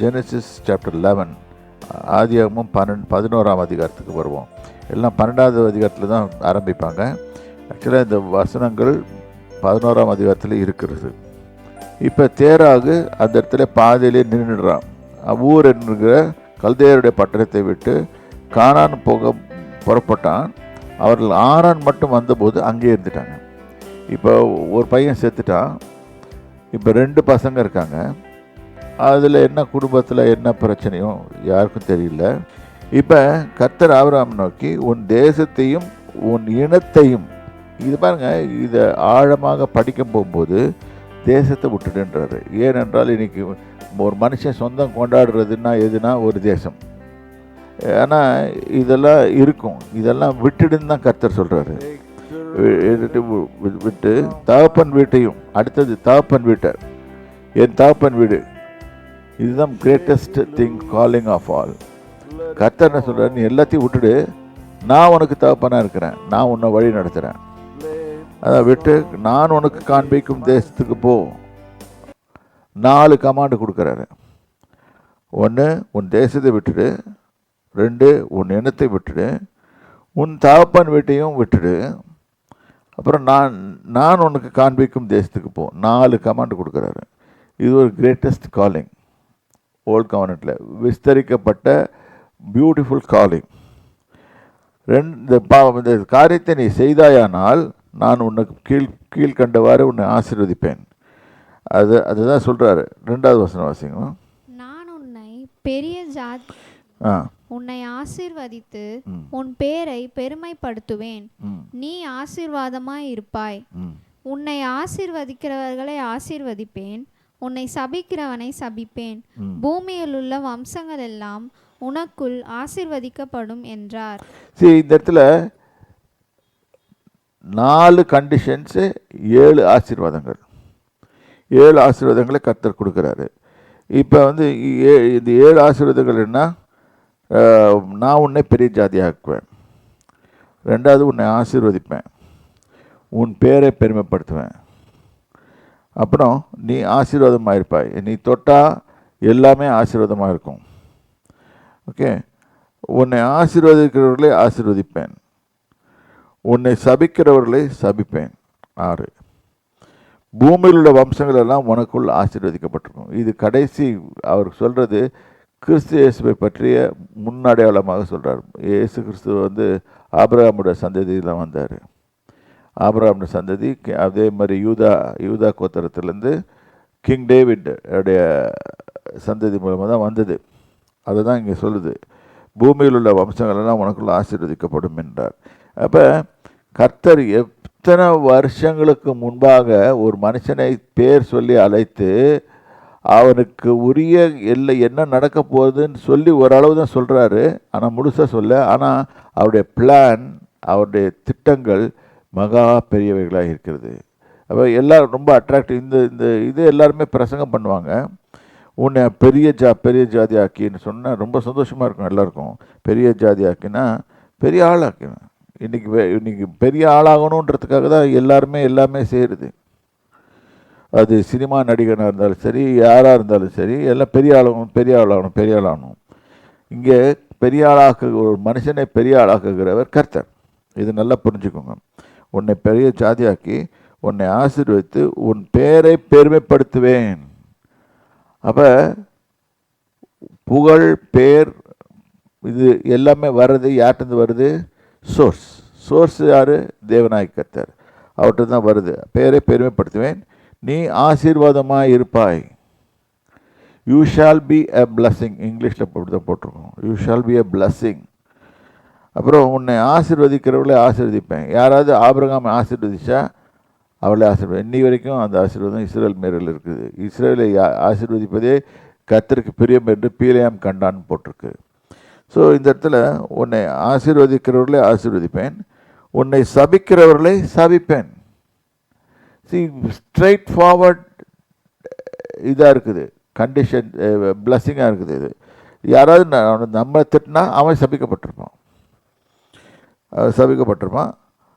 Genesis chapter 11 ஆதியாகமும் 11ஆம் அதிகாரத்துக்கு வருவோம். எல்லாம் 12வது அதிகாரத்தில் தான் ஆரம்பிப்பாங்க. ஆக்சுவலாக இந்த வசனங்கள் 11ஆம் அதிகாரத்தில் இருக்கிறது. இப்போ தேராகு அந்த இடத்துல பாதையிலே நின்றுடுறான். ஊர் என்கிற கல்தேயருடைய பட்டணத்தை விட்டு கானான் போக புறப்பட்டான். அவர்கள் ஆரான் மட்டும் வந்தபோது அங்கே இருந்துட்டாங்க. இப்போ ஒரு பையன் செத்துட்டான். இப்போ 2 பசங்க இருக்காங்க. அதில் என்ன குடும்பத்தில் என்ன பிரச்சனையும் யாருக்கும் தெரியல. இப்போ கர்த்தர் ஆபிரகாம் நோக்கி உன் தேசத்தையும் உன் இனத்தையும், இது பாருங்கள், இதை ஆழமாக படிக்க போகும்போது தேசத்தை விட்டுடுன்றாரு. ஏனென்றால் இன்றைக்கி ஒரு மனுஷன் சொந்தம் கொண்டாடுறதுன்னா எதுனா ஒரு தேசம். ஆனால் இதெல்லாம் இருக்கும், இதெல்லாம் விட்டுடுன்னு தான் கர்த்தர் சொல்கிறாரு. விட்டு தகப்பன் வீட்டையும், அடுத்தது தகப்பன் வீட்டை, என் தகப்பன் வீடு, இதுதான் greatest thing calling of all. கர்த்தர் என்ன சொல்கிறார், நீ எல்லாத்தையும் விட்டுடு, நான் உனக்கு தகப்பனாக இருக்கிறேன், நான் உன்னை வழி நடத்துகிறேன். அதை விட்டு நான் உனக்கு காண்பிக்கும் தேசத்துக்கு போ. 4 கமாண்டு கொடுக்குறாரு. 1, உன் தேசத்தை விட்டுடு. 2, உன் இனத்தை விட்டுடு. உன் தகப்பன் வீட்டையும் விட்டுடு. அப்புறம் நான் உனக்கு காண்பிக்கும் தேசத்துக்கு போ. 4 கமாண்டு கொடுக்குறாரு. இது ஒரு கிரேட்டஸ்ட் காலிங். ஓல்ட் கவர்னட்டில் விஸ்தரிக்கப்பட்ட பியூட்டிஃபுல் காலிங். இந்த காரியத்தை நீ செய்தாயானால் நான் உனக்கு கீழ்கண்டவாறு உன்னை ஆசீர்வதிப்பேன். அதுதான் சொல்கிறாரு. 2வது வசனம் வாசிங்க. நான் உன்னை பெரிய உன்னை ஆசீர்வதித்து உன் பேரை பெருமைப்படுத்துவேன். நீ ஆசீர்வாதமாய் இருப்பாய். உன்னை ஆசீர்வதிக்கிறவர்களை ஆசீர்வதிப்பேன், உன்னை சபிக்கிறவனை சபிப்பேன். பூமியில் உள்ள வம்சங்கள் எல்லாம் உனக்குள் ஆசீர்வதிக்கப்படும் என்றார். சரி, இந்த இடத்துல 4 கண்டிஷன்ஸு, 7 ஆசீர்வாதங்கள். 7 ஆசீர்வாதங்களை கர்த்தர் கொடுக்குறாரு. இப்போ இந்த 7 ஆசீர்வாதங்கள் என்ன? நான் உன்னை பெரிய ஜாதியாக்குவேன். 2வது, உன்னை ஆசீர்வதிப்பேன், உன் பேரை பெருமைப்படுத்துவேன். அப்புறம் நீ ஆசீர்வாதமாக இருப்பாய். நீ தொட்டால் எல்லாமே ஆசீர்வாதமாக இருக்கும். ஓகே. உன்னை ஆசீர்வதிக்கிறவர்களை ஆசீர்வதிப்பேன், உன்னை சபிக்கிறவர்களை சபிப்பேன். 6, பூமியில் உள்ள வம்சங்கள் எல்லாம் உனக்குள் ஆசீர்வதிக்கப்பட்டிருக்கும். இது கடைசி அவர் சொல்கிறது கிறிஸ்து இயேசுவை பற்றிய முன்னடையாளமாக சொல்கிறார். இயேசு கிறிஸ்து ஆபிரகாமுடைய சந்ததியில் வந்தார். ஆபிரகாமுடைய சந்ததி அதே மாதிரி யூதா கோத்திரத்திலேருந்து கிங் டேவிட் உடைய சந்ததி மூலமாக தான் வந்தது. அதை தான் இங்கே சொல்லுது, பூமியில் உள்ள வம்சங்களெல்லாம் உனக்குள்ள ஆசீர்வதிக்கப்படும் என்றார். அப்போ கர்த்தர் எத்தனை வருஷங்களுக்கு முன்பாக ஒரு மனுஷனை பேர் சொல்லி அழைத்து அவனுக்கு உரிய என்ன நடக்க போகுதுன்னு சொல்லி ஓரளவு தான் சொல்கிறாரு, ஆனால் முழுசாக சொல்ல. ஆனால் அவருடைய பிளான், அவருடைய திட்டங்கள் மகா பெரியவைகளாக இருக்கிறது. அப்போ எல்லோரும் ரொம்ப அட்ராக்டிவ். இந்த இது எல்லாருமே பிரசங்கம் பண்ணுவாங்க. உன்னை பெரிய ஜாதி ஆக்கின்னு சொன்னால் ரொம்ப சந்தோஷமாக இருக்கும் எல்லாருக்கும். பெரிய ஜாதி ஆக்கினா பெரிய ஆளாக்கினா. இன்றைக்கி பெரிய ஆளாகணுன்றதுக்காக தான் எல்லாமே செய்கிறது. அது சினிமா நடிகனாக இருந்தாலும் சரி, யாராக இருந்தாலும் சரி, எல்லாம் பெரிய ஆளாகணும். இங்கே பெரிய ஒரு மனுஷனை பெரிய ஆளாக்குகிறவர் கர்த்தர். இது நல்லா புரிஞ்சுக்கோங்க. உன்னை பெரிய ஜாதியாக்கி உன்னை ஆசீர்வதித்து உன் பேரை பெருமைப்படுத்துவேன். அப்போ புகழ், பேர், இது எல்லாமே வர்றது யார்கிட்ட வருது? சோர்ஸ் யார்? தேவனாய் கர்த்தர். அவர்கிட்ட தான் வருது. பேரை பெருமைப்படுத்துவேன், நீ ஆசீர்வாதமாக இருப்பாய். You shall be a blessing. இங்கிலீஷில் அப்படி தான் போட்டிருக்கோம், you shall be a blessing. அப்புறம் உன்னை ஆசீர்வதிக்கிறவளை ஆசீர்வதிப்பேன். யாராவது ஆபிரகாமை ஆசீர்வதிச்சா அவளை ஆசீர்வதி. இன்னி வரைக்கும் அந்த ஆசீர்வாதம் இஸ்ரேல் மேரில் இருக்குது. இஸ்ரேலை ஆசீர்வதிப்பதே கர்த்தருக்கு பிரியம் என்று பீலேயாம் கண்டான்னு போட்டிருக்கு. ஸோ இந்த இடத்துல உன்னை ஆசீர்வதிக்கிறவர்களை ஆசீர்வதிப்பேன், உன்னை சபிக்கிறவர்களை சபிப்பேன். ஸ்ட்ரைட் ஃபார்வர்ட் இதாக இருக்குது, கண்டிஷன் பிளஸ்ஸிங்காக இருக்குது. இது யாராவது நம்ம திட்டினா அவன் சபிக்கப்பட்டிருப்பான்.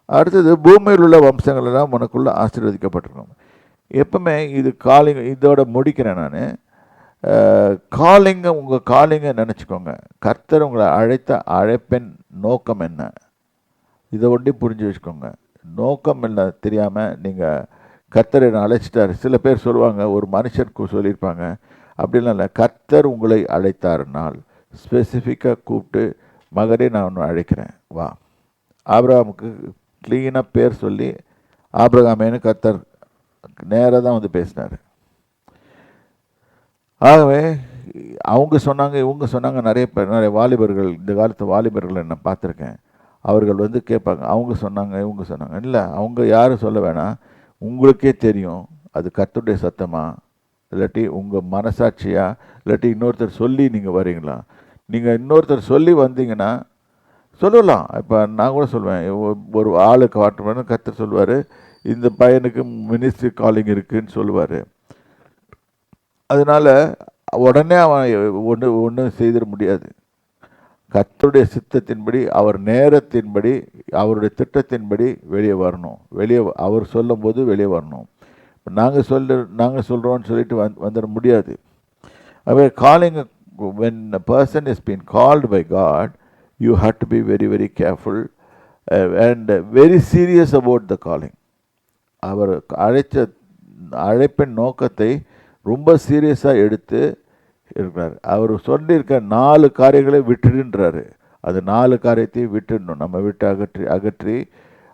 அடுத்தது பூமியில் உள்ள வம்சங்கள் எல்லாம் உனக்குள்ள ஆசீர்வதிக்கப்பட்டிருக்கோம். எப்பவுமே இது காலிங். இதோட முடிக்கிறேன் நான். காலிங்கை உங்கள் காலிங்கை நினச்சிக்கோங்க. கர்த்தர் உங்களை அழைத்த அழைப்பின் நோக்கம் என்ன, இதை ஒண்டி புரிஞ்சு வச்சுக்கோங்க. நோக்கம் இல்லை தெரியாமல் நீங்கள் கர்த்தர் என்னை அழைச்சிட்டார். சில பேர் சொல்லுவாங்க, ஒரு மனுஷனுக்கு சொல்லியிருப்பாங்க, அப்படிலாம் இல்லை. கர்த்தர் உங்களை அழைத்தாருனால் ஸ்பெசிஃபிக்காக கூப்பிட்டு, மகனே நான் ஒன்று அழைக்கிறேன் வா. ஆபிரகாமுக்கு க்ளீனாக பேர் சொல்லி ஆபிரகாமேனு கர்த்தர் நேராக தான் வந்து பேசினார். ஆகவே அவங்க சொன்னாங்க, இவங்க சொன்னாங்க. நிறைய வாலிபர்கள், இந்த காலத்து வாலிபர்கள் நான் பார்த்துருக்கேன். அவர்கள் வந்து கேட்பாங்க, அவங்க சொன்னாங்க, இவங்க சொன்னாங்க. இல்லை, அவங்க யாரும் சொல்ல வேணாம். உங்களுக்கே தெரியும் அது கர்த்தருடைய சத்தமா, இல்லாட்டி உங்கள் மனசாட்சியா, இல்லாட்டி இன்னொருத்தர் சொல்லி நீங்கள் வரீங்களா. நீங்கள் இன்னொருத்தர் சொல்லி வந்தீங்கன்னா சொல்லலாம். இப்போ நான் கூட சொல்லுவேன், ஒரு ஆளுக்கு வாட்டர் கர்த்தர் சொல்லுவார், இந்த பையனுக்கு மினிஸ்ட்ரி காலிங் இருக்குதுன்னு சொல்லுவார். அதனால் உடனே அவன் ஒன்றும் செய்திட முடியாது. கர்த்தருடைய சித்தத்தின்படி, அவர் நேரத்தின்படி, அவருடைய திட்டத்தின்படி வெளியே வரணும். அவர் சொல்லும்போது வெளியே வரணும். நாங்கள் சொல்கிறோன்னு சொல்லிட்டு வந்துட முடியாது. அவே calling, when a person is being called by God, you have to be very very careful and very serious about the calling. அவர் அழைப்பின் நோக்கத்தை ரொம்ப சீரியஸாக எடுத்து இருக்கிறார். அவர் சொல்லியிருக்க 4 காரியங்களை விட்டுடுன்றாரு. அது 4 காரியத்தையும் விட்டுடணும். நம்ம விட்டு அகற்றி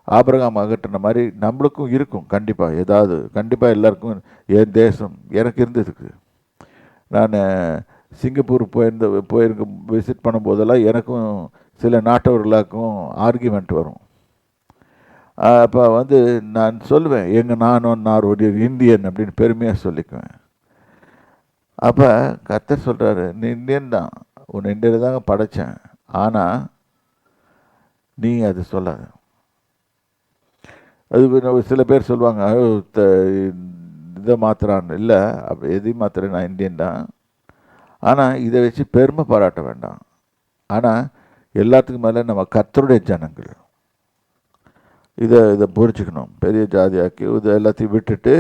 ஆபிரகாம் அகற்றின மாதிரி நம்மளுக்கும் இருக்கும். கண்டிப்பாக ஏதாவது, கண்டிப்பாக எல்லாருக்கும். என் தேசம் எனக்கு இருந்ததுக்கு, நான் சிங்கப்பூர் போயிருக்க விசிட் பண்ணும்போதெல்லாம் எனக்கும் சில நாட்டவர்களுக்கும் ஆர்கியூமெண்ட் வரும். அப்போ வந்து நான் சொல்லுவேன், நான் ஒரு இந்தியன் அப்படின்னு பெருமையாக சொல்லிக்குவேன். அப்போ கர்த்தர் சொல்கிறாரு, நீ இந்தியன் தான், உன்னை இந்தியாவில் தாங்க படைத்தேன், ஆனால் நீ அது சொல்லாத. அது சில பேர் சொல்லுவாங்க, இதை மாத்திரான்னு. இல்லை, அப்போ எதையும் மாத்திர, நான் இந்தியன் தான், ஆனால் இதை வச்சு பெருமை பாராட்ட வேண்டாம். ஆனால் எல்லாத்துக்கும் மேலே நம்ம கர்த்தருடைய ஜனங்கள், இதை புரிஞ்சுக்கணும். பெரிய ஜாதியாக்கி இதை எல்லாத்தையும் விட்டுட்டு,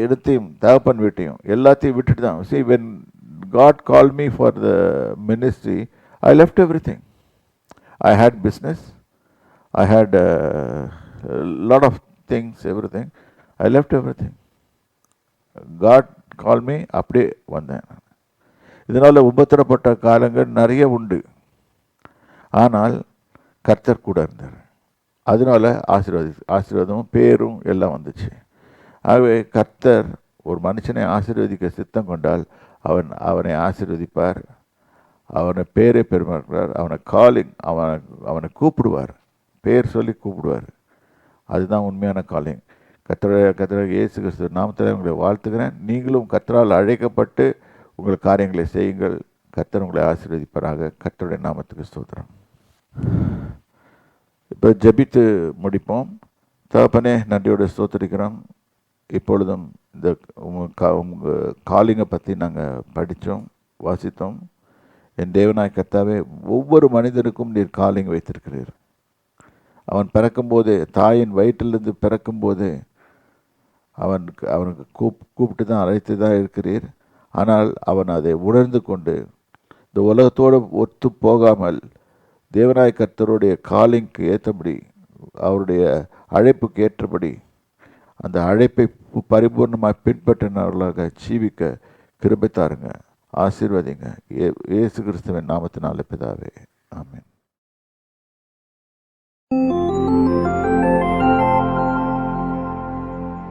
இடத்தையும் தகப்பன் வீட்டையும் எல்லாத்தையும் விட்டுட்டு தான். See, when God called me for the ministry, I left everything. I had business, I had a lot of things, everything. I left everything. God called me, அப்படியே வந்தேன். இதனால் உபத்திரப்பட்ட காலங்கள் நிறைய உண்டு. ஆனால் கர்த்தர் கூட இருந்தார். அதனால ஆசீர்வாதமும் பேரும் எல்லாம் வந்துச்சு. ஆகவே கர்த்தர் ஒரு மனுஷனை ஆசீர்வதிக்க சித்தம் கொண்டால் அவனை ஆசீர்வதிப்பார். அவனை பேரை பெருமாக்கிறார். அவனை காலிங், அவனை கூப்பிடுவார், பேர் சொல்லி கூப்பிடுவார். அதுதான் உண்மையான காலிங். கர்த்தராகிய இயேசு கிறிஸ்து நாமத்தில் உங்களை வாழ்த்துக்கிறேன். நீங்களும் கர்த்தரால் அழைக்கப்பட்டு உங்கள் காரியங்களை செய்யுங்கள். கர்த்தர் உங்களை ஆசீர்வதிப்பாராக. கர்த்தருடைய நாமத்துக்கு ஸ்தோத்திரம். இப்போ ஜெபித்து முடிப்போம். தகப்பனே, நன்றியோடு ஸ்தோத்திரிக்கிறோம். இப்பொழுதும் இந்த உங்கள் காலிங்கை பற்றி நாங்கள் படித்தோம், வாசித்தோம். என் தேவனாய் கர்த்தாவே, ஒவ்வொரு மனிதனுக்கும் நீர் காலிங் வைத்திருக்கிறீர். அவன் பிறக்கும்போதே, தாயின் வயிற்றிலிருந்து பிறக்கும்போதே அவனுக்கு கூப்பிட்டு தான், அழைத்து தான் இருக்கிறீர். ஆனால் அவன் அதை உணர்ந்து கொண்டு இந்த உலகத்தோடு ஒத்து போகாமல் தேவனாய் கர்த்தருடைய காலிங்க்கு ஏற்றபடி, அவருடைய அழைப்புக்கு ஏற்றபடி அந்த அழைப்பை பரிபூர்ணமாக பின்பற்றினவர்களாக ஜீவிக்க கிருபை தாருங்க. ஆசீர்வதிங்க. இயேசு கிறிஸ்துவின் நாமத்தினாலே பிதாவே, ஆமென்.